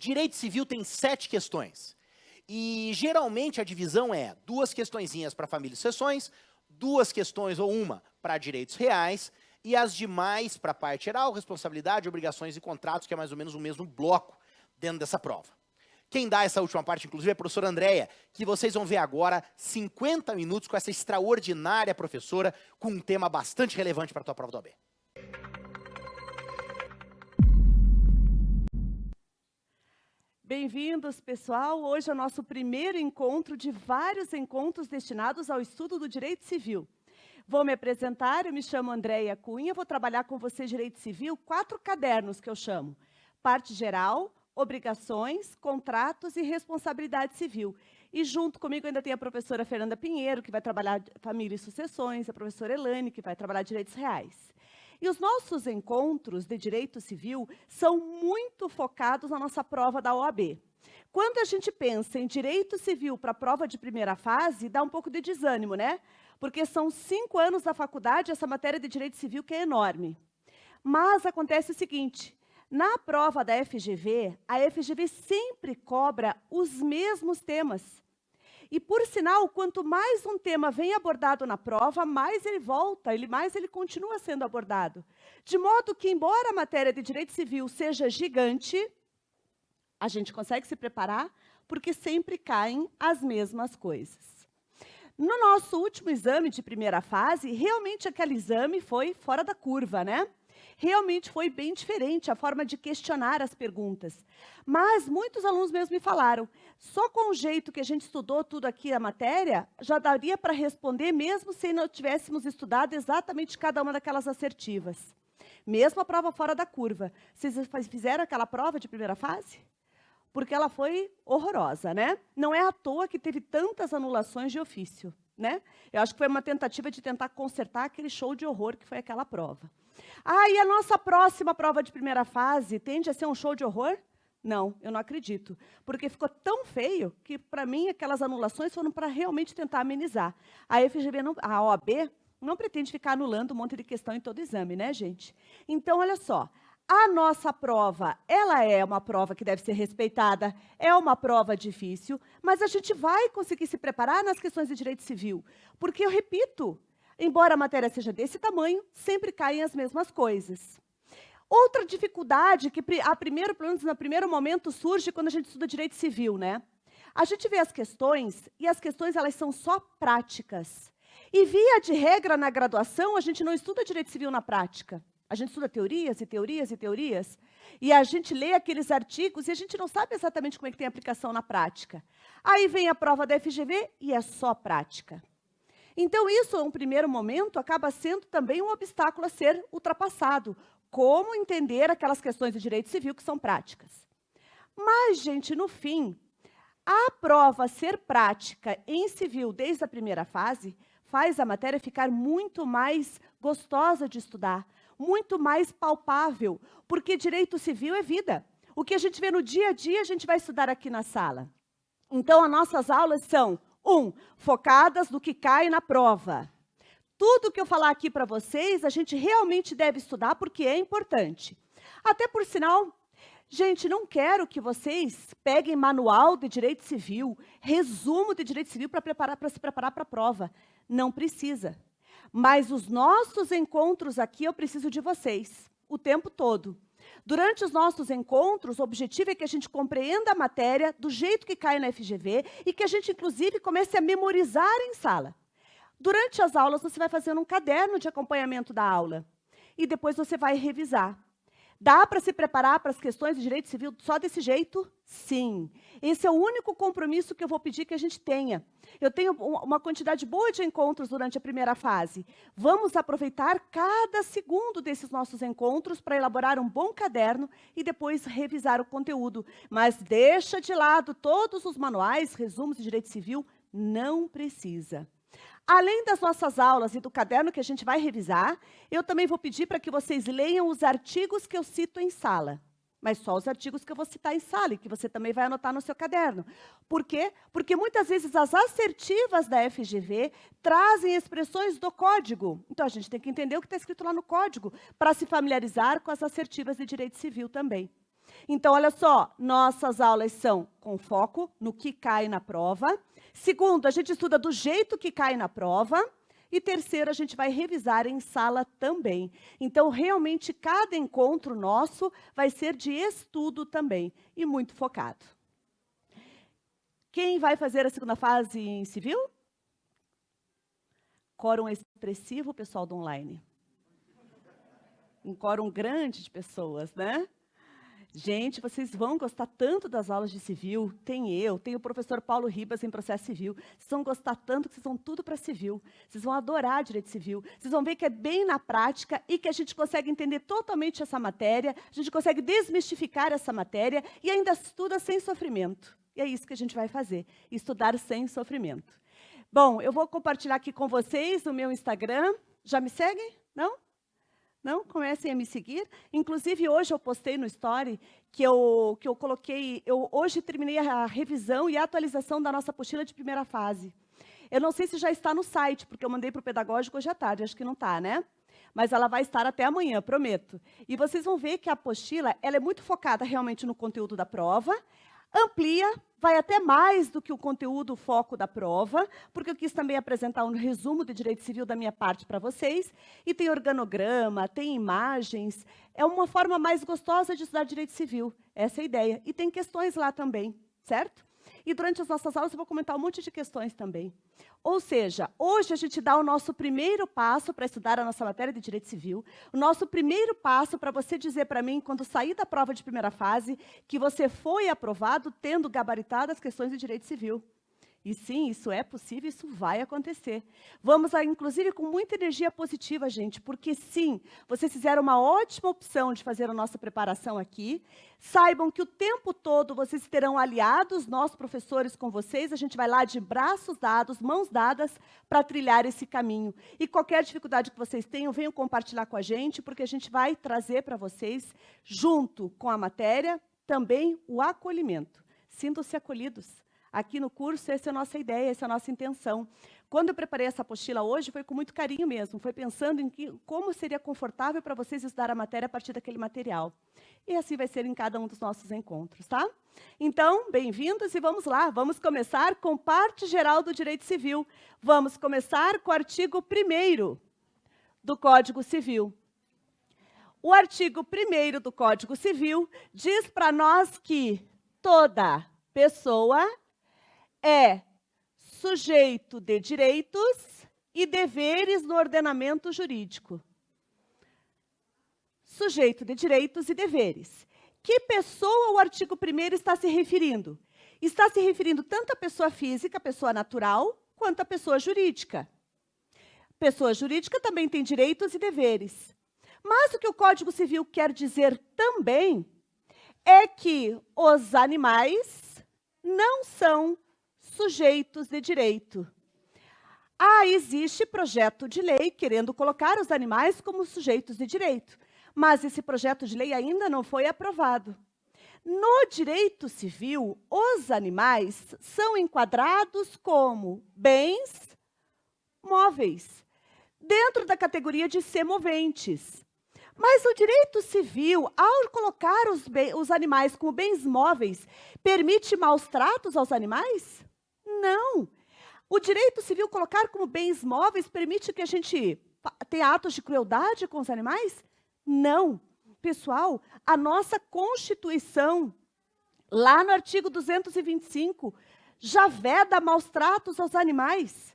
Direito civil tem 7 questões. E, geralmente, a divisão é 2 questõezinhas para família e sucessões, 2 questões ou uma para direitos reais, e as demais para parte geral, responsabilidade, obrigações e contratos, que é mais ou menos o mesmo bloco dentro dessa prova. Quem dá essa última parte, inclusive, é a professora Andréia, que vocês vão ver agora 50 minutos com essa extraordinária professora, com um tema bastante relevante para a tua prova do OAB. Bem-vindos, pessoal. Hoje é o nosso primeiro encontro de vários encontros destinados ao estudo do direito civil. Vou me apresentar, eu me chamo Andréia Cunha, vou trabalhar com você direito civil, 4 cadernos que eu chamo. Parte geral, obrigações, contratos e responsabilidade civil. E junto comigo ainda tem a professora Fernanda Pinheiro, que vai trabalhar família e sucessões, a professora Elane, que vai trabalhar direitos reais. E os nossos encontros de direito civil são muito focados na nossa prova da OAB. Quando a gente pensa em direito civil para a prova de primeira fase, dá um pouco de desânimo, né? Porque são 5 anos da faculdade, essa matéria de direito civil que é enorme. Mas acontece o seguinte, na prova da FGV, a FGV sempre cobra os mesmos temas. E, por sinal, quanto mais um tema vem abordado na prova, mais ele volta, mais ele continua sendo abordado. De modo que, embora a matéria de direito civil seja gigante, a gente consegue se preparar, porque sempre caem as mesmas coisas. No nosso último exame de primeira fase, realmente aquele exame foi fora da curva, né? Realmente foi bem diferente a forma de questionar as perguntas. Mas muitos alunos mesmo me falaram, só com o jeito que a gente estudou tudo aqui a matéria, já daria para responder mesmo se não tivéssemos estudado exatamente cada uma daquelas assertivas. Mesmo a prova fora da curva. Vocês fizeram aquela prova de primeira fase? Porque ela foi horrorosa, né? Não é à toa que teve tantas anulações de ofício, né? Eu acho que foi uma tentativa de tentar consertar aquele show de horror que foi aquela prova. Ah, e a nossa próxima prova de primeira fase tende a ser um show de horror? Não, eu não acredito. Porque ficou tão feio que, para mim, aquelas anulações foram para realmente tentar amenizar. A a OAB não pretende ficar anulando um monte de questão em todo exame, né, gente? Então, olha só. A nossa prova, ela é uma prova que deve ser respeitada, é uma prova difícil, mas a gente vai conseguir se preparar nas questões de direito civil. Porque, eu repito, embora a matéria seja desse tamanho, sempre caem as mesmas coisas. Outra dificuldade que, pelo menos no primeiro momento, surge quando a gente estuda direito civil, né? A gente vê as questões, e as questões elas são só práticas. E, via de regra, na graduação, a gente não estuda direito civil na prática. A gente estuda teorias e teorias e teorias, e a gente lê aqueles artigos e a gente não sabe exatamente como é que tem aplicação na prática. Aí vem a prova da FGV e é só prática. Então, isso, em um primeiro momento, acaba sendo também um obstáculo a ser ultrapassado. Como entender aquelas questões de direito civil que são práticas. Mas, gente, no fim, a prova ser prática em civil desde a primeira fase faz a matéria ficar muito mais gostosa de estudar, muito mais palpável, porque direito civil é vida. O que a gente vê no dia a dia, a gente vai estudar aqui na sala. Então, as nossas aulas são, focadas no que cai na prova. Tudo que eu falar aqui para vocês, a gente realmente deve estudar, porque é importante. Até por sinal, gente, não quero que vocês peguem manual de direito civil, resumo de direito civil para se preparar para a prova. Não precisa. Mas os nossos encontros aqui, eu preciso de vocês, o tempo todo. Durante os nossos encontros, o objetivo é que a gente compreenda a matéria do jeito que cai na FGV e que a gente, inclusive, comece a memorizar em sala. Durante as aulas, você vai fazendo um caderno de acompanhamento da aula. E depois você vai revisar. Dá para se preparar para as questões de direito civil só desse jeito? Sim. Esse é o único compromisso que eu vou pedir que a gente tenha. Eu tenho uma quantidade boa de encontros durante a primeira fase. Vamos aproveitar cada segundo desses nossos encontros para elaborar um bom caderno e depois revisar o conteúdo. Mas deixa de lado todos os manuais, resumos de direito civil, não precisa. Além das nossas aulas e do caderno que a gente vai revisar, eu também vou pedir para que vocês leiam os artigos que eu cito em sala. Mas só os artigos que eu vou citar em sala e que você também vai anotar no seu caderno. Por quê? Porque muitas vezes as assertivas da FGV trazem expressões do código. Então, a gente tem que entender o que está escrito lá no código para se familiarizar com as assertivas de direito civil também. Então, olha só, nossas aulas são com foco no que cai na prova. Segundo, a gente estuda do jeito que cai na prova. E terceiro, a gente vai revisar em sala também. Então, realmente, cada encontro nosso vai ser de estudo também e muito focado. Quem vai fazer a segunda fase em civil? Quórum expressivo, pessoal do online. Um quórum grande de pessoas, né? Gente, vocês vão gostar tanto das aulas de civil. Tem o professor Paulo Ribas em processo civil. Vocês vão gostar tanto que vocês vão tudo para civil. Vocês vão adorar direito civil. Vocês vão ver que é bem na prática e que a gente consegue entender totalmente essa matéria, a gente consegue desmistificar essa matéria e ainda estuda sem sofrimento. E é isso que a gente vai fazer, estudar sem sofrimento. Bom, eu vou compartilhar aqui com vocês o meu Instagram. Já me seguem? Não? Não? Comecem a me seguir. Inclusive, hoje eu postei no Story que eu coloquei... hoje terminei a revisão e a atualização da nossa apostila de primeira fase. Eu não sei se já está no site, porque eu mandei para o pedagógico hoje à tarde. Acho que não está, né? Mas ela vai estar até amanhã, prometo. E vocês vão ver que a apostila ela é muito focada realmente no conteúdo da prova, amplia, vai até mais do que o conteúdo, o foco da prova, porque eu quis também apresentar um resumo de direito civil da minha parte para vocês, e tem organograma, tem imagens, é uma forma mais gostosa de estudar direito civil, essa é a ideia. E tem questões lá também, certo? E durante as nossas aulas eu vou comentar um monte de questões também. Ou seja, hoje a gente dá o nosso primeiro passo para estudar a nossa matéria de direito civil, o nosso primeiro passo para você dizer para mim, quando sair da prova de primeira fase, que você foi aprovado tendo gabaritado as questões de direito civil. E sim, isso é possível, isso vai acontecer. Vamos, inclusive, com muita energia positiva, gente, porque sim, vocês fizeram uma ótima opção de fazer a nossa preparação aqui. Saibam que o tempo todo vocês terão aliados, nós professores com vocês, a gente vai lá de braços dados, mãos dadas, para trilhar esse caminho. E qualquer dificuldade que vocês tenham, venham compartilhar com a gente, porque a gente vai trazer para vocês, junto com a matéria, também o acolhimento. Sintam-se acolhidos. Aqui no curso, essa é a nossa ideia, essa é a nossa intenção. Quando eu preparei essa apostila hoje, foi com muito carinho mesmo, foi pensando em como seria confortável para vocês estudar a matéria a partir daquele material. E assim vai ser em cada um dos nossos encontros, tá? Então, bem-vindos e vamos lá, vamos começar com parte geral do direito civil. Vamos começar com o artigo 1º do Código Civil. O artigo 1º do Código Civil diz para nós que toda pessoa é sujeito de direitos e deveres no ordenamento jurídico. Sujeito de direitos e deveres. Que pessoa o artigo 1º está se referindo? Está se referindo tanto à pessoa física, pessoa natural, quanto à pessoa jurídica. Pessoa jurídica também tem direitos e deveres. Mas o que o Código Civil quer dizer também é que os animais não são sujeitos de direito. Existe projeto de lei querendo colocar os animais como sujeitos de direito, mas esse projeto de lei ainda não foi aprovado. No direito civil, os animais são enquadrados como bens móveis, dentro da categoria de semoventes. Mas o direito civil, ao colocar os animais como bens móveis, permite maus tratos aos animais? Não. O direito civil colocar como bens móveis permite que a gente tenha atos de crueldade com os animais? Não. Pessoal, a nossa Constituição, lá no artigo 225, já veda maus tratos aos animais.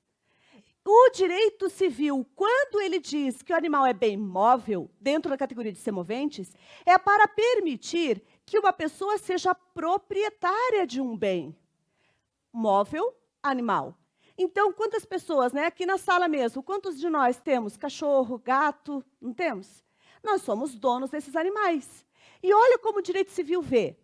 O direito civil, quando ele diz que o animal é bem móvel, dentro da categoria de semoventes, é para permitir que uma pessoa seja proprietária de um bem móvel, animal. Então, quantas pessoas, né, aqui na sala mesmo, quantos de nós temos cachorro, gato? Não temos? Nós somos donos desses animais. E olha como o direito civil vê.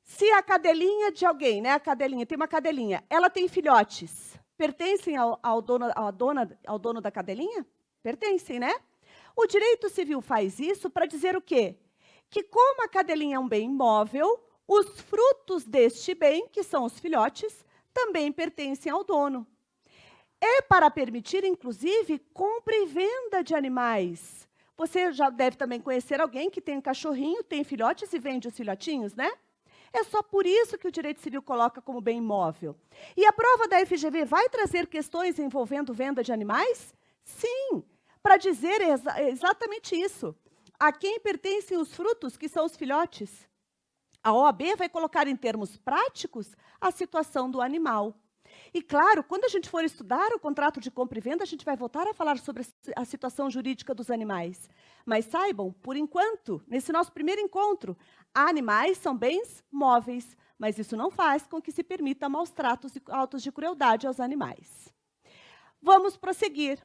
Se a cadelinha de alguém, né, a cadelinha, tem uma cadelinha, ela tem filhotes, pertencem ao dono da cadelinha? Pertencem, né? O direito civil faz isso para dizer o quê? Que como a cadelinha é um bem móvel, os frutos deste bem, que são os filhotes, também pertencem ao dono. É para permitir, inclusive, compra e venda de animais. Você já deve também conhecer alguém que tem um cachorrinho, tem filhotes e vende os filhotinhos, né? É só por isso que o direito civil coloca como bem imóvel. E a prova da FGV vai trazer questões envolvendo venda de animais? Sim, para dizer exatamente isso. A quem pertencem os frutos, que são os filhotes? A OAB vai colocar em termos práticos a situação do animal. E claro, quando a gente for estudar o contrato de compra e venda, a gente vai voltar a falar sobre a situação jurídica dos animais. Mas saibam, por enquanto, nesse nosso primeiro encontro, animais são bens móveis, mas isso não faz com que se permita maus tratos e autos de crueldade aos animais. Vamos prosseguir.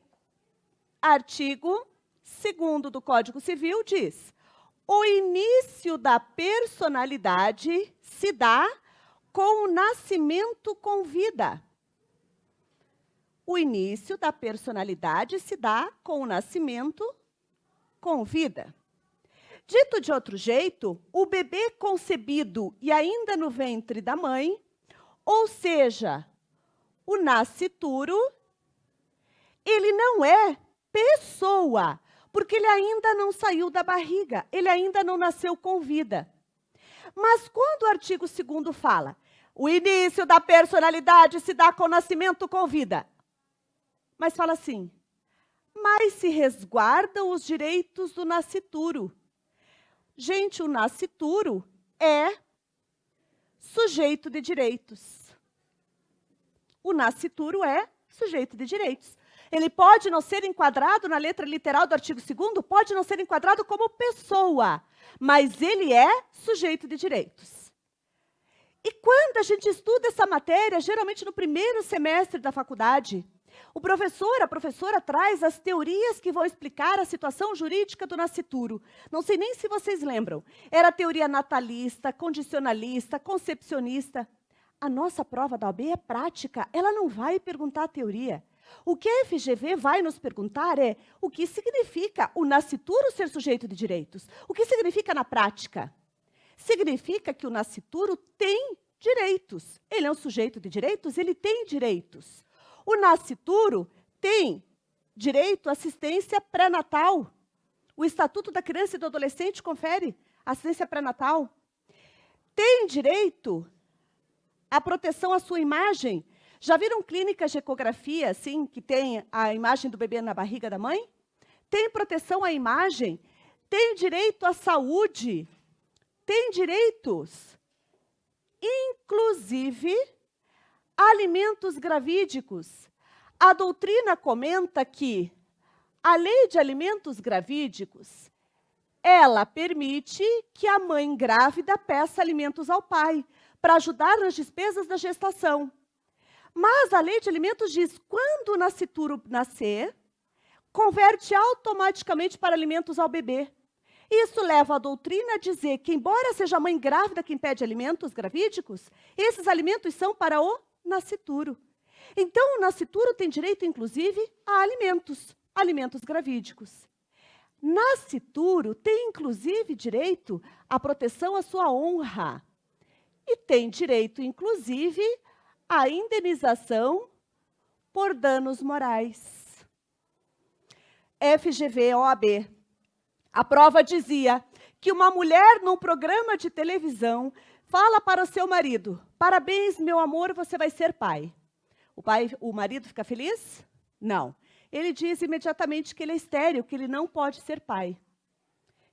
Artigo 2º do Código Civil diz: o início da personalidade se dá com o nascimento com vida. O início da personalidade se dá com o nascimento com vida. Dito de outro jeito, o bebê concebido e ainda no ventre da mãe, ou seja, o nascituro, ele não é pessoa, porque ele ainda não saiu da barriga, ele ainda não nasceu com vida. Mas quando o artigo 2º fala, o início da personalidade se dá com o nascimento com vida, mas fala assim, mas se resguardam os direitos do nascituro. Gente, o nascituro é sujeito de direitos. O nascituro é sujeito de direitos. Ele pode não ser enquadrado na letra literal do artigo 2º, pode não ser enquadrado como pessoa, mas ele é sujeito de direitos. E quando a gente estuda essa matéria, geralmente no primeiro semestre da faculdade, o professor, a professora traz as teorias que vão explicar a situação jurídica do nascituro. Não sei nem se vocês lembram. Era a teoria natalista, condicionalista, concepcionista. A nossa prova da OAB é prática, ela não vai perguntar a teoria. O que a FGV vai nos perguntar é o que significa o nascituro ser sujeito de direitos. O que significa na prática? Significa que o nascituro tem direitos. Ele é um sujeito de direitos, ele tem direitos. O nascituro tem direito à assistência pré-natal. O Estatuto da Criança e do Adolescente confere assistência pré-natal. Tem direito à proteção à sua imagem. Já viram clínicas de ecografia, assim, que tem a imagem do bebê na barriga da mãe? Tem proteção à imagem. Tem direito à saúde. Tem direitos, inclusive, alimentos gravídicos. A doutrina comenta que a lei de alimentos gravídicos, ela permite que a mãe grávida peça alimentos ao pai, para ajudar nas despesas da gestação. Mas a lei de alimentos diz, quando o nascituro nascer, converte automaticamente para alimentos ao bebê. Isso leva a doutrina a dizer que, embora seja a mãe grávida quem pede alimentos gravídicos, esses alimentos são para o nascituro. Então, o nascituro tem direito, inclusive, a alimentos gravídicos. Nascituro tem, inclusive, direito à proteção à sua honra. E tem direito, inclusive, à indenização por danos morais. FGV, OAB. A prova dizia que uma mulher num programa de televisão fala para o seu marido, parabéns, meu amor, você vai ser pai. O marido fica feliz? Não. Ele diz imediatamente que ele é estéril, que ele não pode ser pai.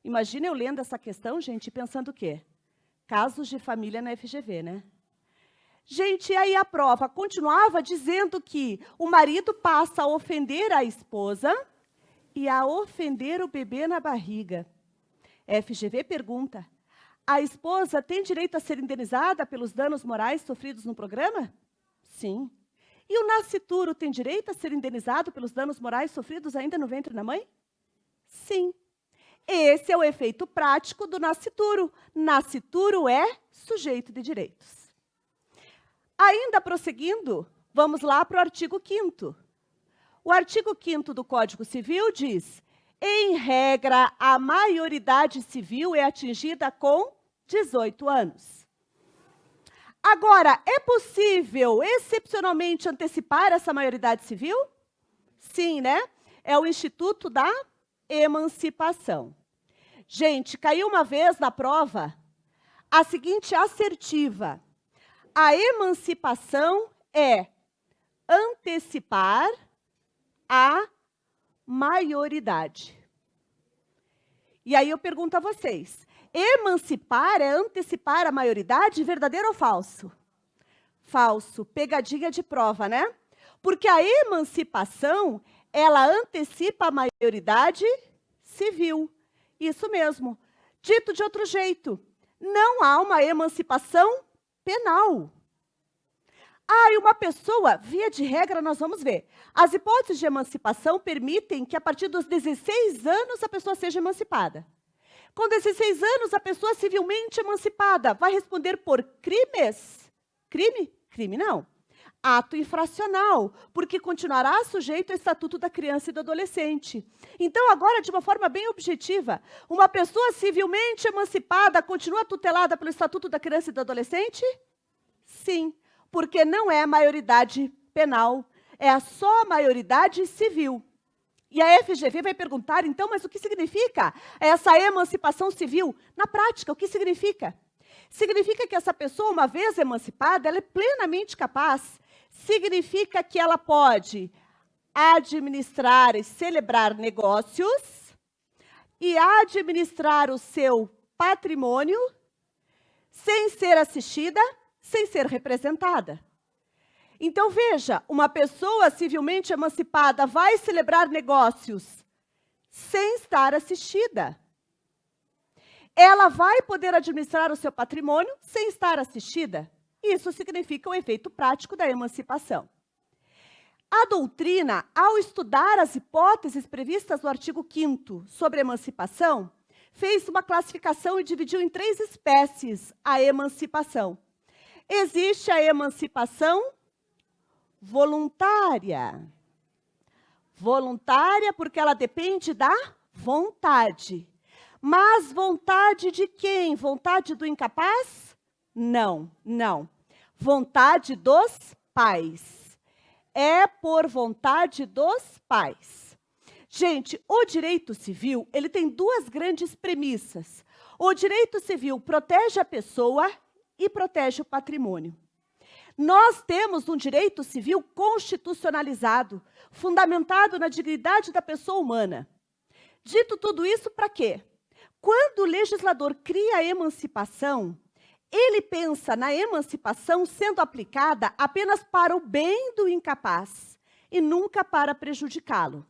Imagina eu lendo essa questão, gente, pensando o quê? Casos de família na FGV, né? Gente, e aí a prova continuava dizendo que o marido passa a ofender a esposa e a ofender o bebê na barriga. FGV pergunta, a esposa tem direito a ser indenizada pelos danos morais sofridos no programa? Sim. E o nascituro tem direito a ser indenizado pelos danos morais sofridos ainda no ventre da mãe? Sim. Esse é o efeito prático do nascituro. Nascituro é sujeito de direitos. Ainda prosseguindo, vamos lá para o artigo 5º. O artigo 5º do Código Civil diz, em regra, a maioridade civil é atingida com 18 anos. Agora, é possível, excepcionalmente, antecipar essa maioridade civil? Sim, né? É o Instituto da emancipação. Gente, caiu uma vez na prova a seguinte assertiva: a emancipação é antecipar a maioridade. E aí eu pergunto a vocês, emancipar é antecipar a maioridade, verdadeiro ou falso? Falso, pegadinha de prova, né? Porque a emancipação, ela antecipa a maioridade civil. Isso mesmo. Dito de outro jeito, não há uma emancipação penal. E uma pessoa, via de regra, nós vamos ver. As hipóteses de emancipação permitem que, a partir dos 16 anos, a pessoa seja emancipada. Com 16 anos, a pessoa civilmente emancipada vai responder por crimes? Crime? Crime não. Ato infracional, porque continuará sujeito ao Estatuto da Criança e do Adolescente. Então, agora, de uma forma bem objetiva, uma pessoa civilmente emancipada continua tutelada pelo Estatuto da Criança e do Adolescente? Sim, porque não é a maioridade penal, é só a maioridade civil. E a FGV vai perguntar, então, mas o que significa essa emancipação civil? Na prática, o que significa? Significa que essa pessoa, uma vez emancipada, ela é plenamente capaz. Significa que ela pode administrar e celebrar negócios e administrar o seu patrimônio sem ser assistida, sem ser representada. Então, veja, uma pessoa civilmente emancipada vai celebrar negócios sem estar assistida. Ela vai poder administrar o seu patrimônio sem estar assistida. Isso significa o efeito prático da emancipação. A doutrina, ao estudar as hipóteses previstas no artigo 5º sobre emancipação, fez uma classificação e dividiu em 3 espécies a emancipação. Existe a emancipação voluntária. Voluntária porque ela depende da vontade. Mas vontade de quem? Vontade do incapaz? Não, não. Vontade dos pais. É por vontade dos pais. Gente, o direito civil, ele tem 2 grandes premissas. O direito civil protege a pessoa e protege o patrimônio. Nós temos um direito civil constitucionalizado, fundamentado na dignidade da pessoa humana. Dito tudo isso, para quê? Quando o legislador cria a emancipação, ele pensa na emancipação sendo aplicada apenas para o bem do incapaz e nunca para prejudicá-lo.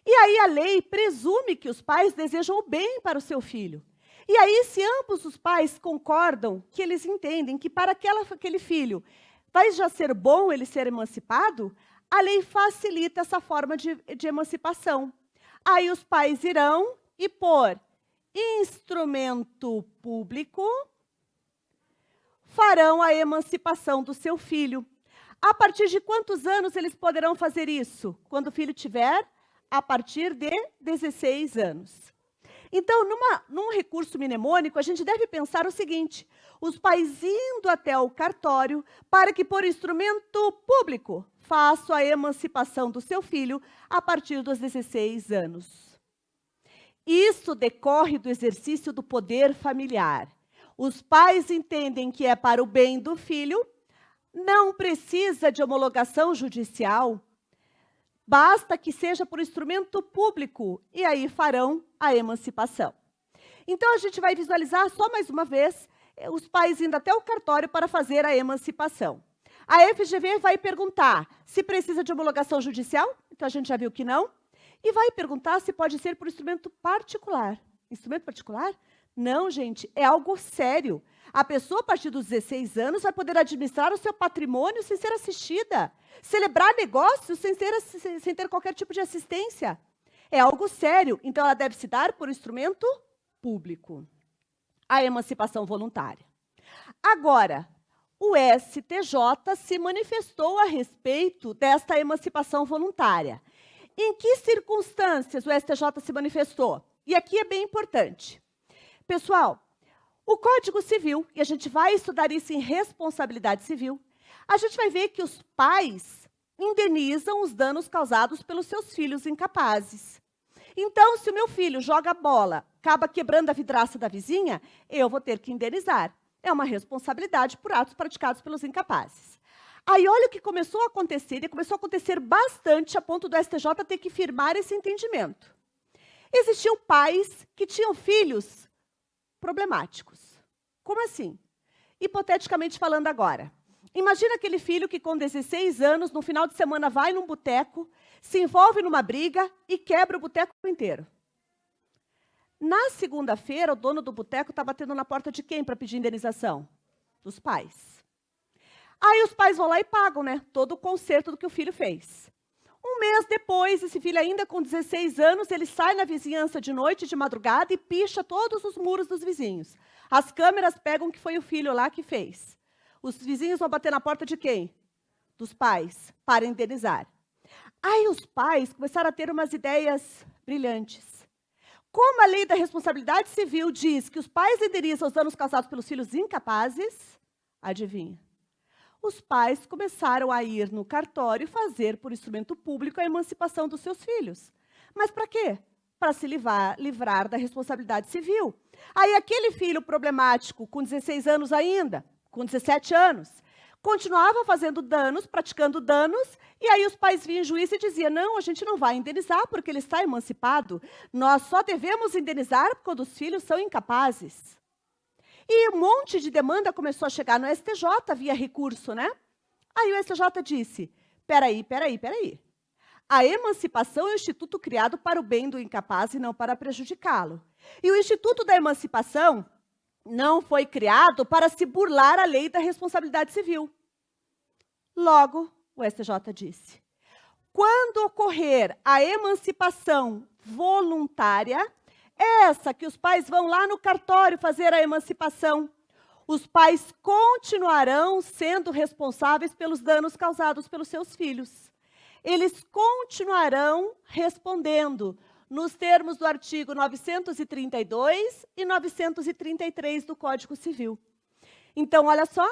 E aí a lei presume que os pais desejam o bem para o seu filho. E aí, se ambos os pais concordam, que eles entendem que para aquele filho vai já ser bom ele ser emancipado, a lei facilita essa forma de emancipação. Aí os pais irão e por instrumento público farão a emancipação do seu filho. A partir de quantos anos eles poderão fazer isso? Quando o filho tiver a partir de 16 anos. Então, num recurso mnemônico, a gente deve pensar o seguinte: os pais indo até o cartório para que, por instrumento público, façam a emancipação do seu filho a partir dos 16 anos. Isso decorre do exercício do poder familiar. Os pais entendem que é para o bem do filho, não precisa de homologação judicial, basta que seja por instrumento público, e aí farão a emancipação. Então, a gente vai visualizar só mais uma vez os pais indo até o cartório para fazer a emancipação. A FGV vai perguntar se precisa de homologação judicial, então a gente já viu que não, e vai perguntar se pode ser por instrumento particular. Instrumento particular? Não, gente, é algo sério. A pessoa, a partir dos 16 anos, vai poder administrar o seu patrimônio sem ser assistida, celebrar negócios sem ter qualquer tipo de assistência. É algo sério, então ela deve se dar por instrumento público. A emancipação voluntária. Agora, o STJ se manifestou a respeito desta emancipação voluntária. Em que circunstâncias o STJ se manifestou? E aqui é bem importante. Pessoal, o Código Civil, e a gente vai estudar isso em responsabilidade civil, a gente vai ver que os pais indenizam os danos causados pelos seus filhos incapazes. Então, se o meu filho joga bola, acaba quebrando a vidraça da vizinha, eu vou ter que indenizar. É uma responsabilidade por atos praticados pelos incapazes. Aí olha o que começou a acontecer, e começou a acontecer bastante a ponto do STJ ter que firmar esse entendimento. Existiam pais que tinham filhos problemáticos. Como assim? Hipoteticamente falando agora. Imagina aquele filho que com 16 anos, no final de semana, vai num boteco, se envolve numa briga e quebra o boteco inteiro. Na segunda-feira, o dono do boteco está batendo na porta de quem para pedir indenização? Dos pais. Aí os pais vão lá e pagam, né? Todo o conserto do que o filho fez. Um mês depois, esse filho ainda com 16 anos, ele sai na vizinhança de noite, de madrugada, e picha todos os muros dos vizinhos. As câmeras pegam que foi o filho lá que fez. Os vizinhos vão bater na porta de quem? Dos pais, para indenizar. Aí os pais começaram a ter umas ideias brilhantes. Como a lei da responsabilidade civil diz que os pais indenizam os danos causados pelos filhos incapazes, adivinha? Os pais começaram a ir no cartório fazer por instrumento público a emancipação dos seus filhos. Mas para quê? Para se livrar da responsabilidade civil. Aí aquele filho problemático, com 16 anos ainda, com 17 anos, continuava fazendo danos, praticando danos, e aí os pais vinham em juízo e diziam, não, a gente não vai indenizar porque ele está emancipado, nós só devemos indenizar quando os filhos são incapazes. E um monte de demanda começou a chegar no STJ via recurso, né? Aí o STJ disse, peraí. A emancipação é um instituto criado para o bem do incapaz e não para prejudicá-lo. E o Instituto da Emancipação não foi criado para se burlar a lei da responsabilidade civil. Logo, o STJ disse, quando ocorrer a emancipação voluntária, essa que os pais vão lá no cartório fazer a emancipação, os pais continuarão sendo responsáveis pelos danos causados pelos seus filhos. Eles continuarão respondendo nos termos do artigo 932 e 933 do Código Civil. Então, olha só,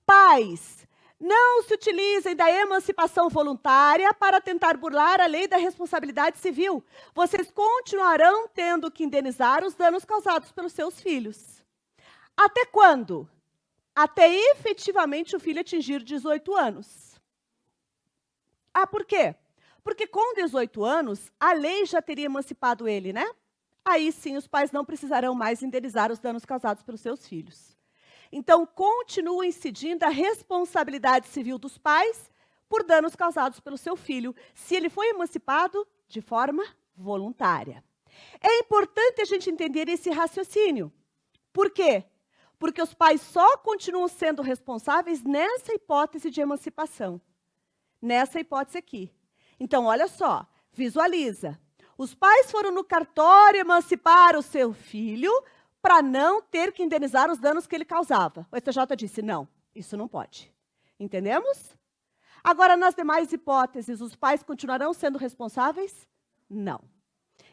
pais, não se utilizem da emancipação voluntária para tentar burlar a lei da responsabilidade civil. Vocês continuarão tendo que indenizar os danos causados pelos seus filhos. Até quando? Até efetivamente o filho atingir 18 anos. Ah, por quê? Porque com 18 anos, a lei já teria emancipado ele, né? Aí sim, os pais não precisarão mais indenizar os danos causados pelos seus filhos. Então, continua incidindo a responsabilidade civil dos pais por danos causados pelo seu filho, se ele foi emancipado de forma voluntária. É importante a gente entender esse raciocínio. Por quê? Porque os pais só continuam sendo responsáveis nessa hipótese de emancipação. Nessa hipótese aqui. Então, olha só, visualiza. Os pais foram no cartório emancipar o seu filho para não ter que indenizar os danos que ele causava. O STJ disse, não, isso não pode. Entendemos? Agora, nas demais hipóteses, os pais continuarão sendo responsáveis? Não.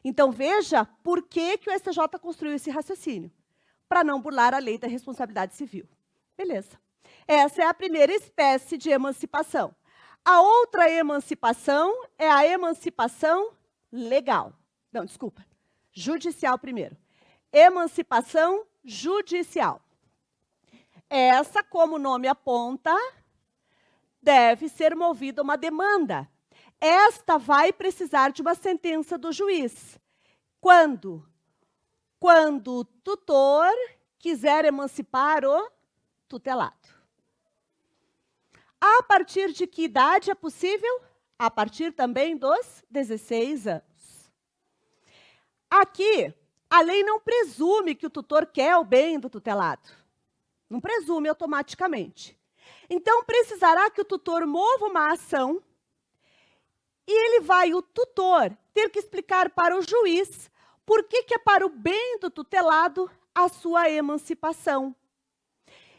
Então, veja por que o STJ construiu esse raciocínio. Para não burlar a lei da responsabilidade civil. Beleza. Essa é a primeira espécie de emancipação. A outra emancipação é a emancipação legal. Não, desculpa. Judicial primeiro. Emancipação judicial. Essa, como o nome aponta, deve ser movida uma demanda. Esta vai precisar de uma sentença do juiz. Quando? Quando o tutor quiser emancipar o tutelado. A partir de que idade é possível? A partir também dos 16 anos. Aqui, a lei não presume que o tutor quer o bem do tutelado. Não presume automaticamente. Então, precisará que o tutor mova uma ação e ele vai, o tutor, ter que explicar para o juiz por que é para o bem do tutelado a sua emancipação.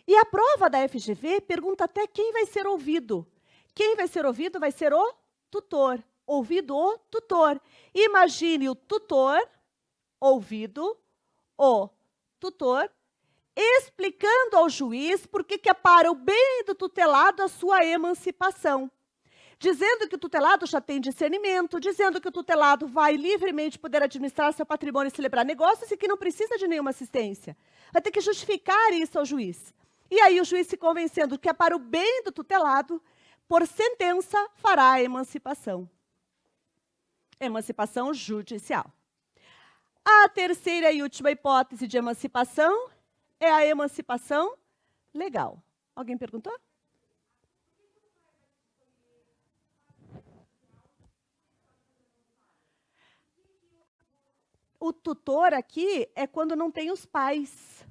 E a prova da FGV pergunta até quem vai ser ouvido. Quem vai ser ouvido vai ser o tutor. Ouvido o tutor. Imagine o tutor, ouvido o tutor, explicando ao juiz por que é para o bem do tutelado a sua emancipação. dizendo que o tutelado já tem discernimento, dizendo que o tutelado vai livremente poder administrar seu patrimônio e celebrar negócios e que não precisa de nenhuma assistência. Vai ter que justificar isso ao juiz. E aí o juiz se convencendo que é para o bem do tutelado, por sentença, fará a emancipação. Emancipação judicial. A terceira e última hipótese de emancipação é a emancipação legal. Alguém perguntou? O tutor aqui é quando não tem os pais,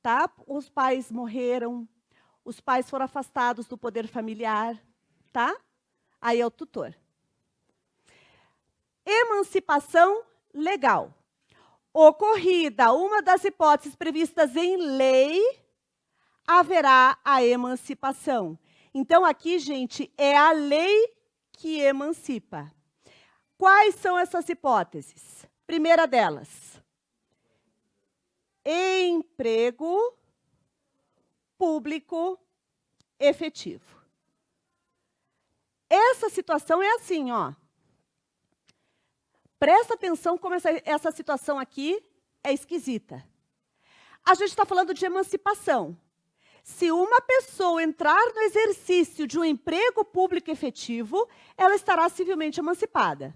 tá? Os pais morreram, os pais foram afastados do poder familiar, tá? Aí é o tutor. Emancipação legal. Ocorrida uma das hipóteses previstas em lei, haverá a emancipação. Então, aqui, gente, é a lei que emancipa. Quais são essas hipóteses? Primeira delas, emprego público efetivo. Essa situação é assim, ó. Presta atenção como essa situação aqui é esquisita. A gente está falando de emancipação. Se uma pessoa entrar no exercício de um emprego público efetivo, ela estará civilmente emancipada.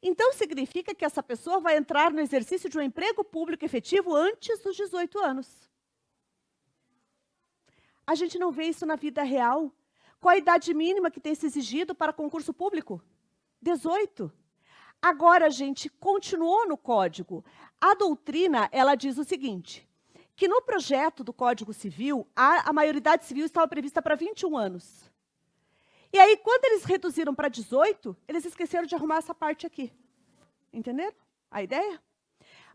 Então, significa que essa pessoa vai entrar no exercício de um emprego público efetivo antes dos 18 anos. A gente não vê isso na vida real. Qual a idade mínima que tem se exigido para concurso público? 18. Agora, gente, continuou no Código. A doutrina, ela diz o seguinte, que no projeto do Código Civil, a maioridade civil estava prevista para 21 anos. E aí, quando eles reduziram para 18, eles esqueceram de arrumar essa parte aqui. Entenderam a ideia?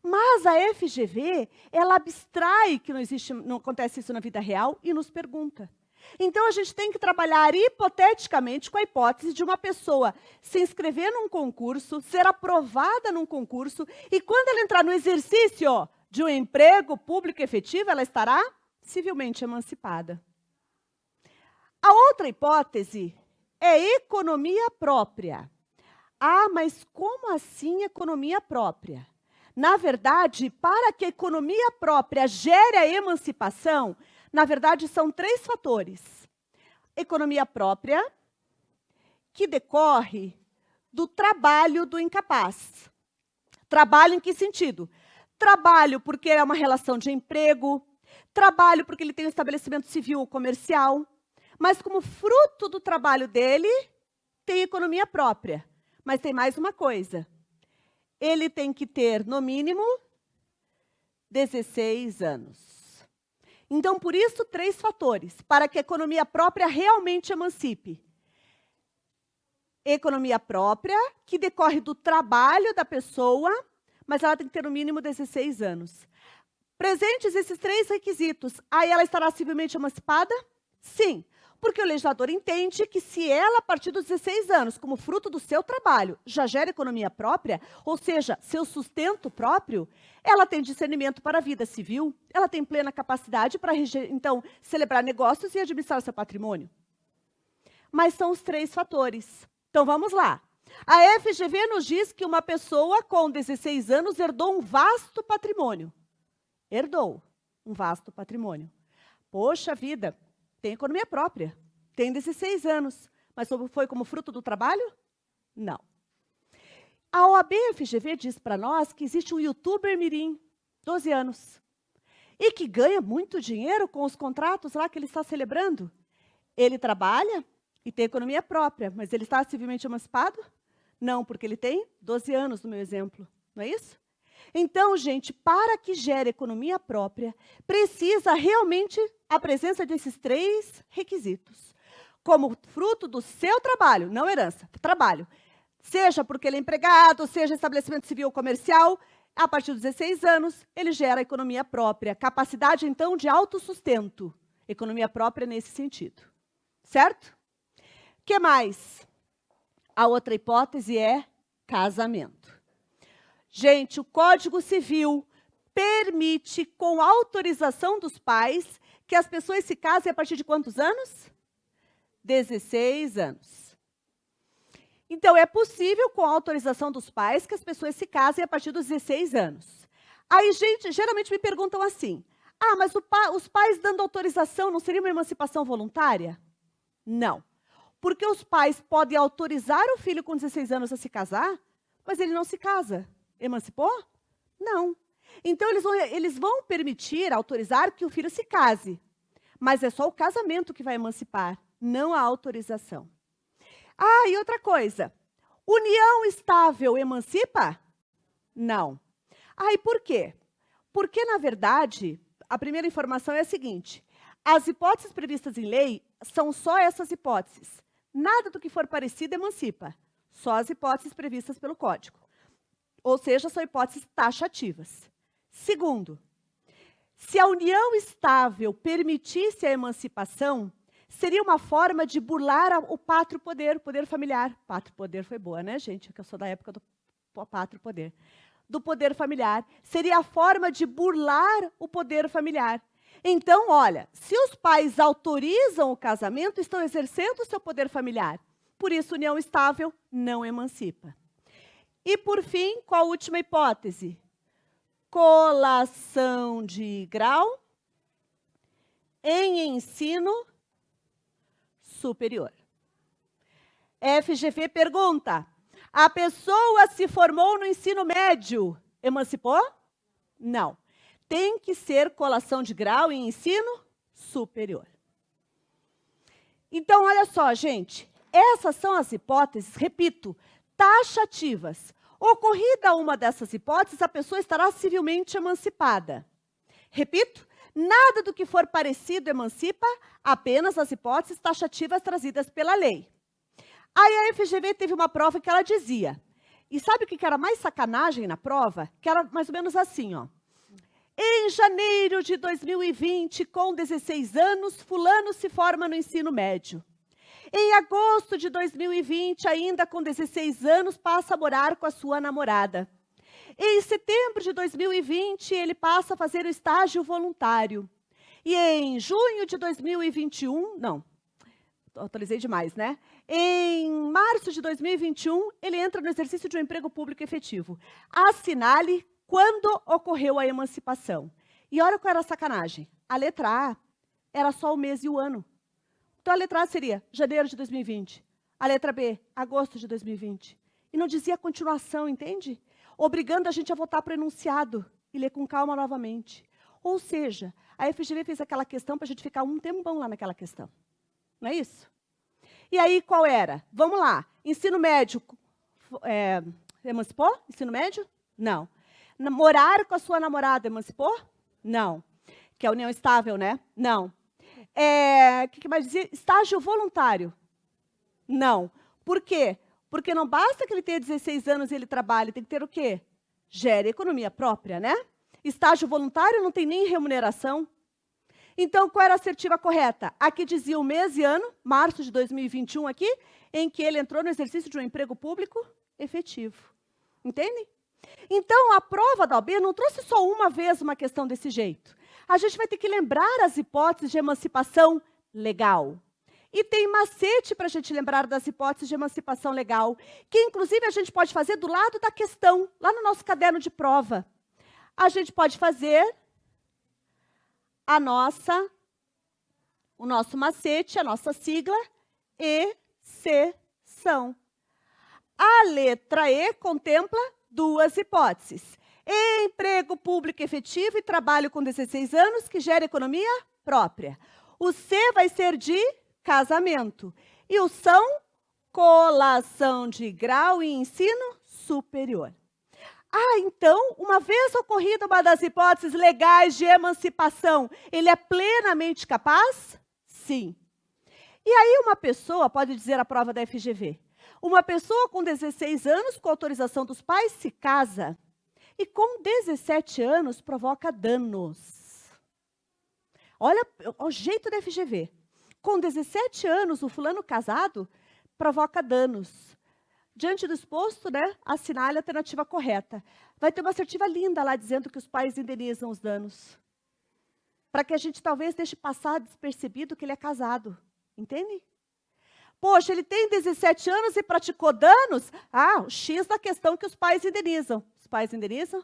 Mas a FGV, ela abstrai que não acontece isso na vida real e nos pergunta. Então, a gente tem que trabalhar hipoteticamente com a hipótese de uma pessoa se inscrever num concurso, ser aprovada num concurso, e quando ela entrar no exercício de um emprego público efetivo, ela estará civilmente emancipada. A outra hipótese é economia própria. Ah, mas como assim economia própria? Na verdade, para que a economia própria gere a emancipação, na verdade, são 3 fatores. Economia própria, que decorre do trabalho do incapaz. Trabalho em que sentido? Trabalho porque é uma relação de emprego, trabalho porque ele tem um estabelecimento civil ou comercial, mas como fruto do trabalho dele, tem economia própria. Mas tem mais uma coisa. Ele tem que ter, no mínimo, 16 anos. Então, por isso, 3 fatores, para que a economia própria realmente emancipe. Economia própria, que decorre do trabalho da pessoa, mas ela tem que ter, no mínimo, 16 anos. Presentes esses 3 requisitos, aí ela estará civilmente emancipada? Sim. Porque o legislador entende que se ela, a partir dos 16 anos, como fruto do seu trabalho, já gera economia própria, ou seja, seu sustento próprio, ela tem discernimento para a vida civil, ela tem plena capacidade para, então, celebrar negócios e administrar seu patrimônio. Mas são os 3 fatores. Então, vamos lá. A FGV nos diz que uma pessoa com 16 anos herdou um vasto patrimônio. Herdou um vasto patrimônio. Poxa vida! Tem economia própria, tem 16 anos, mas foi como fruto do trabalho? Não. A OAB-FGV diz para nós que existe um youtuber mirim, 12 anos, e que ganha muito dinheiro com os contratos lá que ele está celebrando. Ele trabalha e tem economia própria, mas ele está civilmente emancipado? Não, porque ele tem 12 anos, no meu exemplo, não é isso? Então, gente, para que gere economia própria, precisa realmente a presença desses 3 requisitos. Como fruto do seu trabalho, não herança, trabalho. Seja porque ele é empregado, seja estabelecimento civil ou comercial, a partir dos 16 anos, ele gera economia própria. Capacidade, então, de autossustento. Economia própria nesse sentido. Certo? O que mais? A outra hipótese é casamento. Gente, o Código Civil permite, com autorização dos pais, que as pessoas se casem a partir de quantos anos? 16 anos. Então, é possível, com a autorização dos pais, que as pessoas se casem a partir dos 16 anos. Aí, gente, geralmente me perguntam assim, mas os pais dando autorização não seria uma emancipação voluntária? Não. Porque os pais podem autorizar o filho com 16 anos a se casar, mas ele não se casa. Emancipou? Não. Então, eles vão permitir, autorizar que o filho se case. Mas é só o casamento que vai emancipar, não a autorização. E outra coisa. União estável emancipa? Não. E por quê? Porque, na verdade, a primeira informação é a seguinte. As hipóteses previstas em lei são só essas hipóteses. Nada do que for parecido emancipa. Só as hipóteses previstas pelo Código. Ou seja, são hipóteses taxativas. Segundo, se a união estável permitisse a emancipação, seria uma forma de burlar o pátrio poder, o poder familiar. Pátrio poder foi boa, né, gente? Que eu sou da época do pátrio poder. Do poder familiar. Seria a forma de burlar o poder familiar. Então, olha, se os pais autorizam o casamento, estão exercendo o seu poder familiar. Por isso, união estável não emancipa. E, por fim, qual a última hipótese? Colação de grau em ensino superior. FGV pergunta, a pessoa se formou no ensino médio, emancipou? Não. Tem que ser colação de grau em ensino superior. Então, olha só, gente, essas são as hipóteses, repito, taxativas. Ocorrida uma dessas hipóteses, a pessoa estará civilmente emancipada. Repito, nada do que for parecido emancipa, apenas as hipóteses taxativas trazidas pela lei. Aí a FGV teve uma prova que ela dizia, e sabe o que era mais sacanagem na prova? Que era mais ou menos assim, ó. Em janeiro de 2020, com 16 anos, fulano se forma no ensino médio. Em agosto de 2020, ainda com 16 anos, passa a morar com a sua namorada. Em setembro de 2020, ele passa a fazer o estágio voluntário. E em junho de 2021, não, atualizei demais, né? Em março de 2021, ele entra no exercício de um emprego público efetivo. Assinale quando ocorreu a emancipação. E olha qual era a sacanagem. A letra A era só o mês e o ano. Então, a letra A seria janeiro de 2020. A letra B, agosto de 2020. E não dizia continuação, entende? Obrigando a gente a voltar para o enunciado e ler com calma novamente. Ou seja, a FGV fez aquela questão para a gente ficar um tempão lá naquela questão. Não é isso? E aí, qual era? Vamos lá. Ensino médio, emancipou? Ensino médio? Não. Morar com a sua namorada, emancipou? Não. Que é a união estável, né? Não. O que mais dizia? Estágio voluntário? Não. Por quê? Porque não basta que ele tenha 16 anos e ele trabalhe, tem que ter o quê? Gere economia própria, né? Estágio voluntário não tem nem remuneração. Então, qual era a assertiva correta? Aqui dizia o mês e ano, março de 2021 aqui, em que ele entrou no exercício de um emprego público efetivo. Entende? Então, a prova da OAB não trouxe só uma vez uma questão desse jeito. A gente vai ter que lembrar as hipóteses de emancipação legal. E tem macete para a gente lembrar das hipóteses de emancipação legal, que inclusive a gente pode fazer do lado da questão, lá no nosso caderno de prova. A gente pode fazer o nosso macete, a nossa sigla, exceção. A letra E contempla duas hipóteses. Emprego público efetivo e trabalho com 16 anos que gera economia própria. O C vai ser de casamento. E o são, colação de grau e ensino superior. Então, uma vez ocorrida uma das hipóteses legais de emancipação, ele é plenamente capaz? Sim. E aí uma pessoa, pode dizer a prova da FGV, uma pessoa com 16 anos, com autorização dos pais, se casa e com 17 anos provoca danos. Olha o jeito da FGV. Com 17 anos, o fulano casado provoca danos. Diante do exposto, né, assinale a alternativa correta. Vai ter uma assertiva linda lá dizendo que os pais indenizam os danos. Para que a gente talvez deixe passar despercebido que ele é casado. Entende? Poxa, ele tem 17 anos e praticou danos? Ah, o X da questão que os pais indenizam. Os pais indenizam?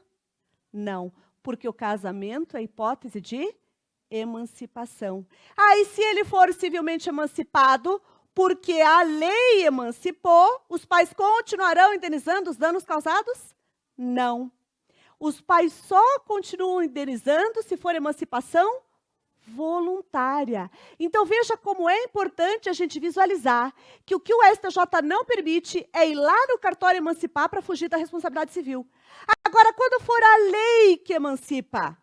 Não, porque o casamento é hipótese de emancipação. Aí, se ele for civilmente emancipado, porque a lei emancipou, os pais continuarão indenizando os danos causados? Não. Os pais só continuam indenizando se for emancipação voluntária. Então, veja como é importante a gente visualizar que o STJ não permite é ir lá no cartório emancipar para fugir da responsabilidade civil. Agora, quando for a lei que emancipa,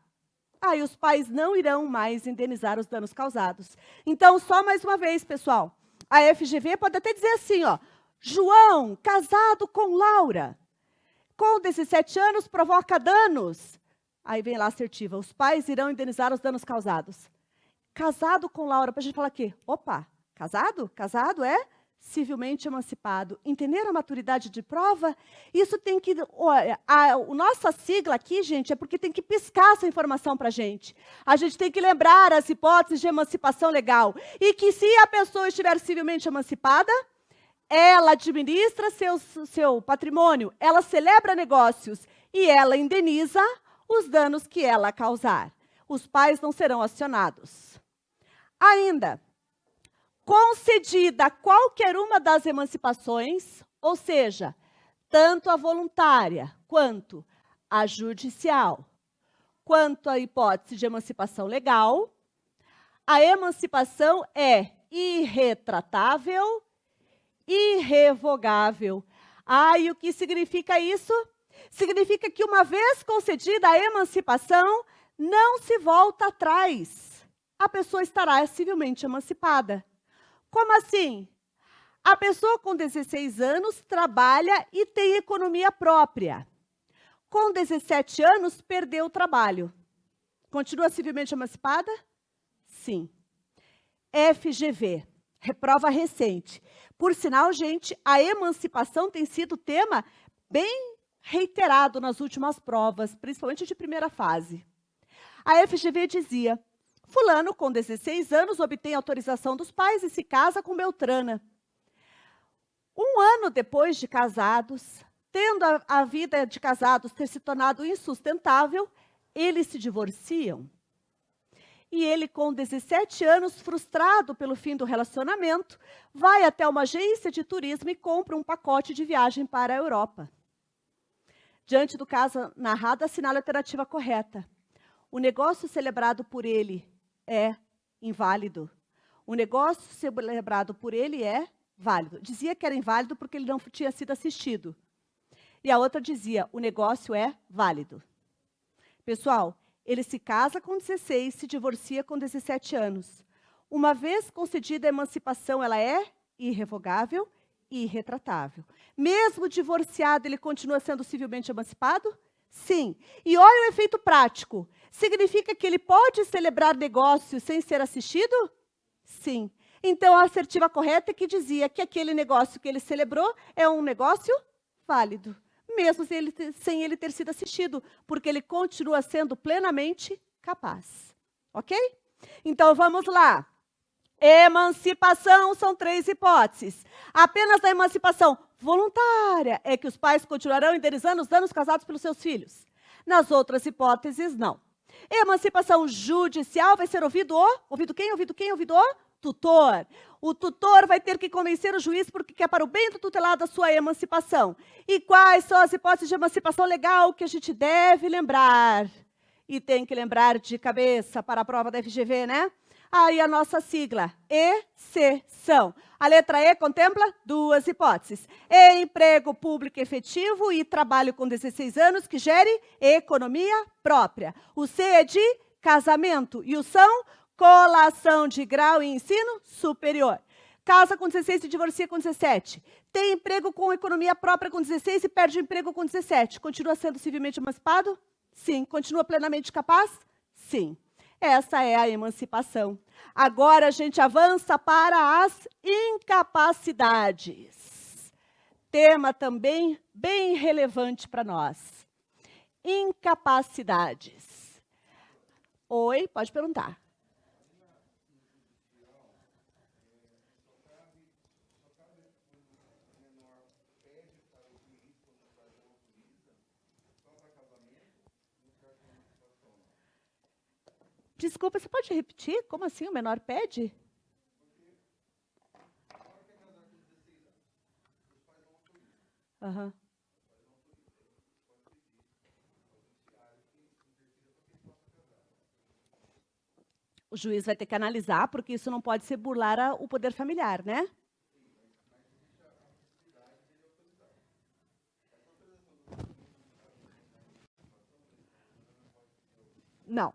aí os pais não irão mais indenizar os danos causados. Então, só mais uma vez, pessoal, a FGV pode até dizer assim, ó, João, casado com Laura, com 17 anos, provoca danos. Aí vem lá a assertiva, os pais irão indenizar os danos causados. Casado com Laura, para a gente falar aqui, opa, casado? Casado é civilmente emancipado. Entenderam a maturidade de prova? Isso tem que... Olha, a nossa sigla aqui, gente, é porque tem que piscar essa informação para a gente. A gente tem que lembrar as hipóteses de emancipação legal. E que se a pessoa estiver civilmente emancipada, ela administra seu patrimônio, ela celebra negócios e ela indeniza os danos que ela causar. Os pais não serão acionados. Ainda, concedida qualquer uma das emancipações, ou seja, tanto a voluntária quanto a judicial, quanto a hipótese de emancipação legal, a emancipação é irretratável, irrevogável. E o que significa isso? Significa que uma vez concedida a emancipação, não se volta atrás. A pessoa estará civilmente emancipada. Como assim? A pessoa com 16 anos trabalha e tem economia própria. Com 17 anos, perdeu o trabalho. Continua civilmente emancipada? Sim. FGV, reprova recente. Por sinal, gente, a emancipação tem sido tema bem reiterado nas últimas provas, principalmente de primeira fase. A FGV dizia, fulano com 16 anos obtém autorização dos pais e se casa com Beltrana. Um ano depois de casados, tendo a vida de casados ter se tornado insustentável, eles se divorciam. E ele, com 17 anos, frustrado pelo fim do relacionamento, vai até uma agência de turismo e compra um pacote de viagem para a Europa. Diante do caso narrado, assinala a alternativa correta. O negócio celebrado por ele é inválido. O negócio celebrado por ele é válido. Dizia que era inválido porque ele não tinha sido assistido. E a outra dizia, o negócio é válido. Pessoal, ele se casa com 16, se divorcia com 17 anos. Uma vez concedida a emancipação, ela é irrevogável e irretratável. Mesmo divorciado, ele continua sendo civilmente emancipado? Sim. E olha o efeito prático. Significa que ele pode celebrar negócios sem ser assistido? Sim. Então, a assertiva correta é que dizia que aquele negócio que ele celebrou é um negócio válido, mesmo sem ele ter sido assistido, porque ele continua sendo plenamente capaz. Ok? Então, vamos lá. Emancipação são 3 hipóteses. Apenas na emancipação voluntária é que os pais continuarão indenizando os danos causados pelos seus filhos. Nas outras hipóteses, não. Emancipação judicial vai ser ouvido quem? Ouvido o tutor. O tutor vai ter que convencer o juiz porque quer para o bem do tutelado a sua emancipação. E quais são as hipóteses de emancipação legal que a gente deve lembrar? E tem que lembrar de cabeça para a prova da FGV, né? Aí a nossa sigla, exceção. A letra E contempla 2 hipóteses. Emprego público efetivo e trabalho com 16 anos que gere economia própria. O C é de casamento e o são colação de grau em ensino superior. Casa com 16 e divorcia com 17. Tem emprego com economia própria com 16 e perde o emprego com 17. Continua sendo civilmente emancipado? Sim. Continua plenamente capaz? Sim. Essa é a emancipação. Agora a gente avança para as incapacidades. Tema também bem relevante para nós. Incapacidades. Oi, pode perguntar. Desculpa, você pode repetir? Como assim o menor pede? Aham. O juiz vai ter que analisar, porque isso não pode ser burlar o poder familiar, né? Não.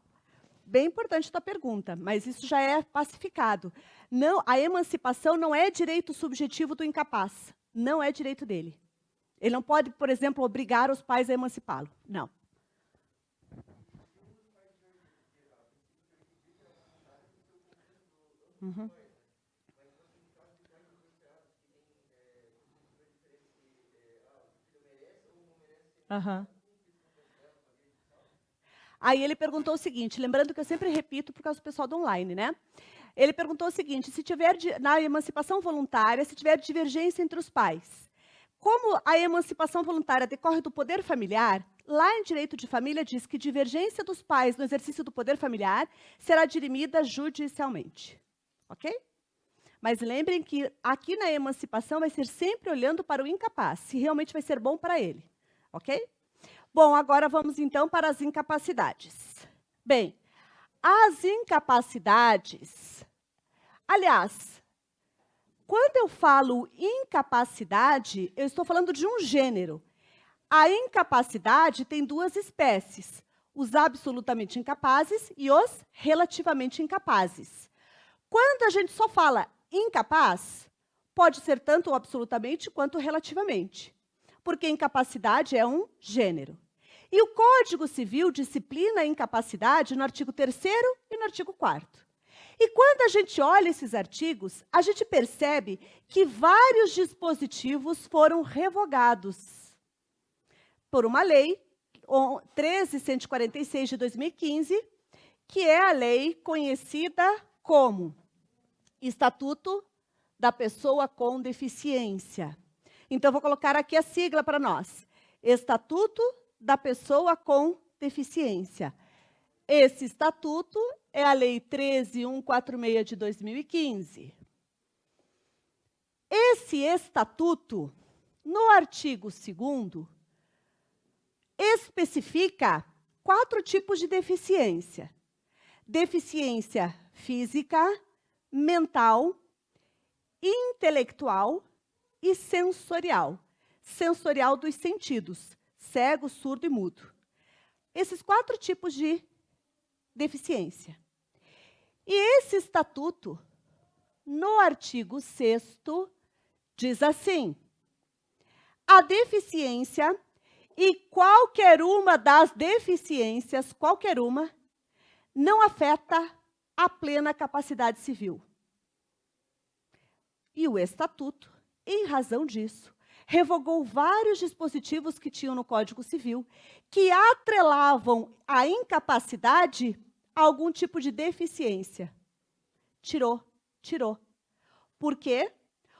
Bem importante a tua pergunta, mas isso já é pacificado. Não, a emancipação não é direito subjetivo do incapaz. Não é direito dele. Ele não pode, por exemplo, obrigar os pais a emancipá-lo. Não. Uhum. Aham. Aí ele perguntou o seguinte, lembrando que eu sempre repito por causa do pessoal do online, né? Ele perguntou o seguinte, se tiver, na emancipação voluntária, se tiver divergência entre os pais, como a emancipação voluntária decorre do poder familiar, lá em direito de família diz que divergência dos pais no exercício do poder familiar será dirimida judicialmente. Ok? Mas lembrem que aqui na emancipação vai ser sempre olhando para o incapaz, se realmente vai ser bom para ele. Ok? Bom, agora vamos então para as incapacidades. Bem, as incapacidades... Aliás, quando eu falo incapacidade, eu estou falando de um gênero. A incapacidade tem duas espécies, os absolutamente incapazes e os relativamente incapazes. Quando a gente só fala incapaz, pode ser tanto absolutamente quanto relativamente, porque incapacidade é um gênero. E o Código Civil disciplina a incapacidade no artigo 3º e no artigo 4º. E quando a gente olha esses artigos, a gente percebe que vários dispositivos foram revogados por uma lei, 13.146 de 2015, que é a lei conhecida como Estatuto da Pessoa com Deficiência. Então, vou colocar aqui a sigla para nós. Estatuto da Pessoa com Deficiência. Esse estatuto é a Lei 13.146 de 2015. Esse estatuto, no artigo 2º, especifica 4 tipos de deficiência. Deficiência física, mental, intelectual e sensorial. Sensorial dos sentidos, cego, surdo e mudo. Esses 4 tipos de deficiência. E esse estatuto, no artigo 6º, diz assim: a deficiência e qualquer uma das deficiências, qualquer uma, não afeta a plena capacidade civil. E o estatuto, em razão disso, revogou vários dispositivos que tinham no Código Civil, que atrelavam a incapacidade a algum tipo de deficiência. Tirou. Por quê?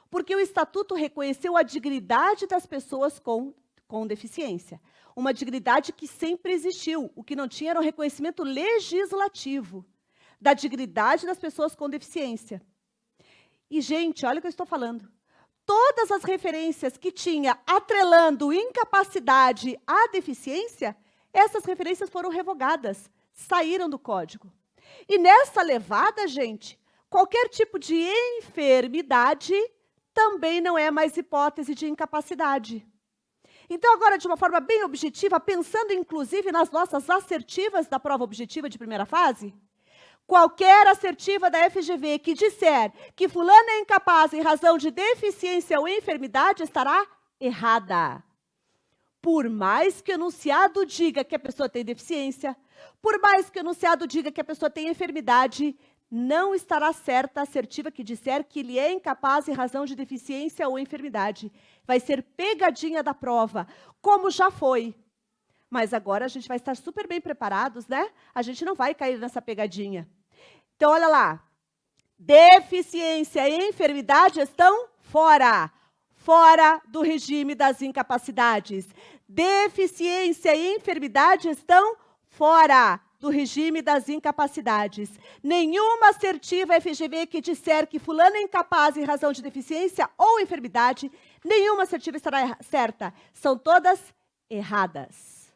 Porque o Estatuto reconheceu a dignidade das pessoas com deficiência. Uma dignidade que sempre existiu. O que não tinha era o reconhecimento legislativo da dignidade das pessoas com deficiência. E, gente, olha o que eu estou falando. Todas as referências que tinha atrelando incapacidade à deficiência, essas referências foram revogadas, saíram do Código. E nessa levada, gente, qualquer tipo de enfermidade também não é mais hipótese de incapacidade. Então, agora, de uma forma bem objetiva, pensando inclusive nas nossas assertivas da prova objetiva de primeira fase, qualquer assertiva da FGV que disser que fulano é incapaz em razão de deficiência ou enfermidade estará errada. Por mais que o enunciado diga que a pessoa tem deficiência, por mais que o enunciado diga que a pessoa tem enfermidade, não estará certa a assertiva que disser que ele é incapaz em razão de deficiência ou enfermidade. Vai ser pegadinha da prova, como já foi. Mas agora a gente vai estar super bem preparados, né? A gente não vai cair nessa pegadinha. Então, olha lá. Deficiência e enfermidade estão fora. Fora do regime das incapacidades. Deficiência e enfermidade estão fora. do regime das incapacidades. Nenhuma assertiva FGV que disser que fulano é incapaz em razão de deficiência ou enfermidade, nenhuma assertiva estará certa. São todas erradas.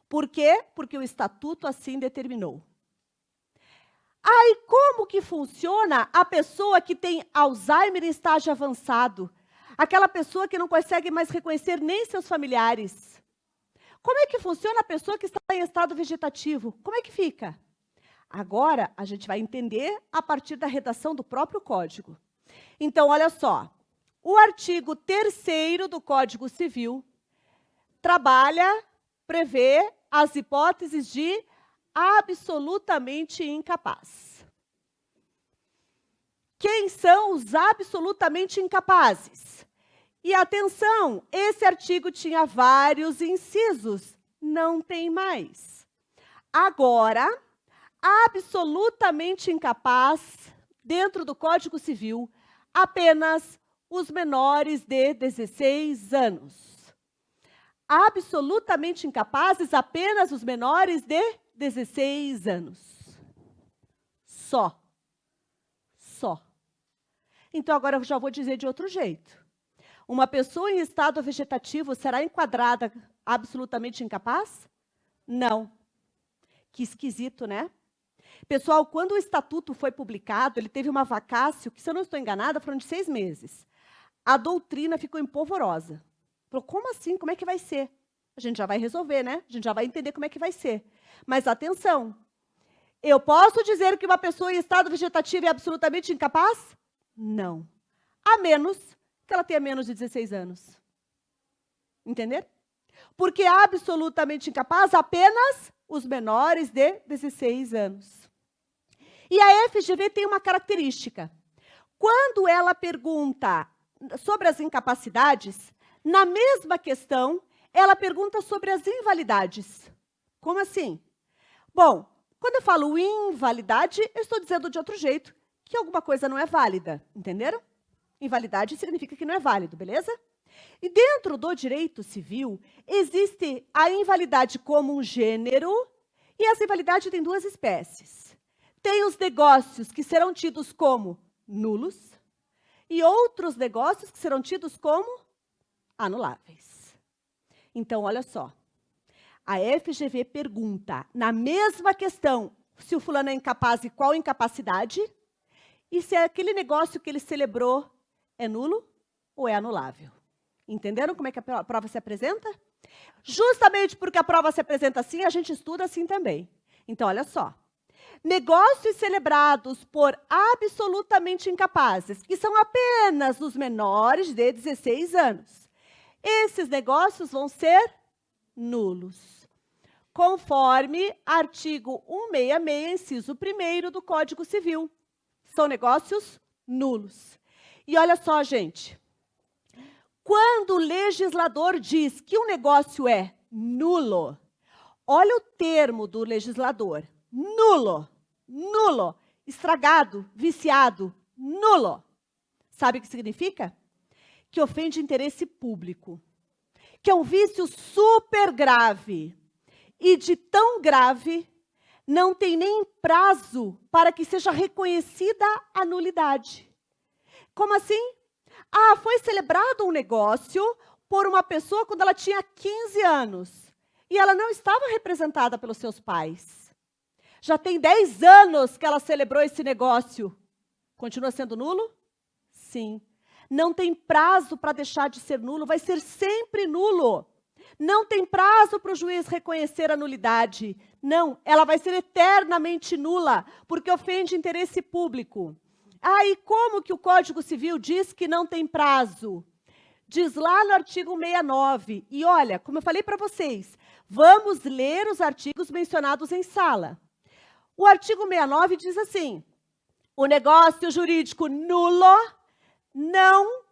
Por quê? Porque o estatuto assim determinou. Aí, como que funciona a pessoa que tem Alzheimer em estágio avançado? Aquela pessoa que não consegue mais reconhecer nem seus familiares. Como é que funciona a pessoa que está em estado vegetativo? Como é que fica? Agora, a gente vai entender a partir da redação do próprio Código. Então, olha só. O artigo 3º do Código Civil prevê as hipóteses de absolutamente incapaz. Quem são os absolutamente incapazes? E atenção, esse artigo tinha vários incisos, não tem mais. Agora, absolutamente incapaz, dentro do Código Civil, apenas os menores de 16 anos. Absolutamente incapazes, apenas os menores de 16 anos. Só. Então, agora eu já vou dizer de outro jeito. Uma pessoa em estado vegetativo será enquadrada absolutamente incapaz? Não. Que esquisito, né? Pessoal, quando o estatuto foi publicado, ele teve uma vacácio, que se eu não estou enganada, foram de 6 meses. A doutrina ficou empolvorosa. Falou, como assim? Como é que vai ser? A gente já vai resolver, né? A gente já vai entender como é que vai ser. Mas atenção, eu posso dizer que uma pessoa em estado vegetativo é absolutamente incapaz? Não. A menos que ela tenha menos de 16 anos. Entenderam? Porque absolutamente incapaz apenas os menores de 16 anos. E a FGV tem uma característica. Quando ela pergunta sobre as incapacidades, na mesma questão, ela pergunta sobre as invalidades. Como assim? Bom, quando eu falo invalidade, eu estou dizendo de outro jeito que alguma coisa não é válida, entenderam? Invalidade significa que não é válido, beleza? E dentro do direito civil, existe a invalidade como um gênero, e essa invalidade tem 2 espécies. Tem os negócios que serão tidos como nulos, e outros negócios que serão tidos como anuláveis. Então, olha só. A FGV pergunta, na mesma questão, se o fulano é incapaz e qual incapacidade, e se aquele negócio que ele celebrou é nulo ou é anulável. Entenderam como é que a prova se apresenta? Justamente porque a prova se apresenta assim, a gente estuda assim também. Então, olha só. Negócios celebrados por absolutamente incapazes, que são apenas os menores de 16 anos. Esses negócios vão ser nulos, conforme artigo 166, inciso 1º do Código Civil. São negócios nulos. E olha só, gente, quando o legislador diz que um negócio é nulo, olha o termo do legislador, nulo, estragado, viciado, nulo. Sabe o que significa? Que ofende interesse público, que é um vício super grave, e de tão grave, não tem nem prazo para que seja reconhecida a nulidade. Como assim? Ah, foi celebrado um negócio por uma pessoa quando ela tinha 15 anos, e ela não estava representada pelos seus pais. Já tem 10 anos que ela celebrou esse negócio. Continua sendo nulo? Sim. Não tem prazo para deixar de ser nulo, vai ser sempre nulo. Não tem prazo para o juiz reconhecer a nulidade. Não, ela vai ser eternamente nula, porque ofende interesse público. Ah, e como que o Código Civil diz que não tem prazo? Diz lá no artigo 69. E olha, como eu falei para vocês, vamos ler os artigos mencionados em sala. O artigo 69 diz assim, o negócio jurídico nulo não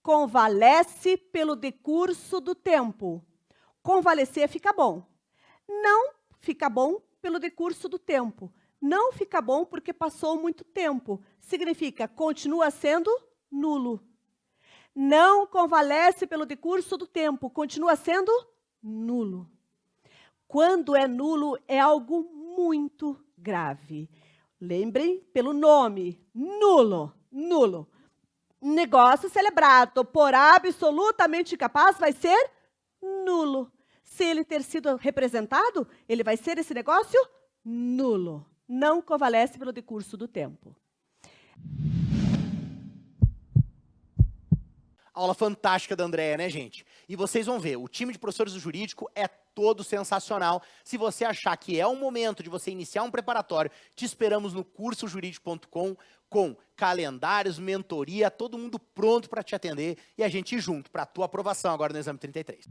convalesce pelo decurso do tempo. Convalescer fica bom. Não fica bom pelo decurso do tempo. Não fica bom porque passou muito tempo. Significa, continua sendo nulo. Não convalesce pelo decurso do tempo. Continua sendo nulo. Quando é nulo, é algo muito grave. Lembrem pelo nome, nulo, nulo. Negócio celebrado por absolutamente incapaz vai ser nulo. Se ele ter sido representado, ele vai ser esse negócio nulo. Não convalesce pelo decurso do tempo. Aula fantástica da Andréia, né, gente? E vocês vão ver, o time de professores do jurídico é todo sensacional. Se você achar que é o momento de você iniciar um preparatório, te esperamos no cursojurídico.com com calendários, mentoria, todo mundo pronto para te atender e a gente ir junto para a tua aprovação agora no exame 33.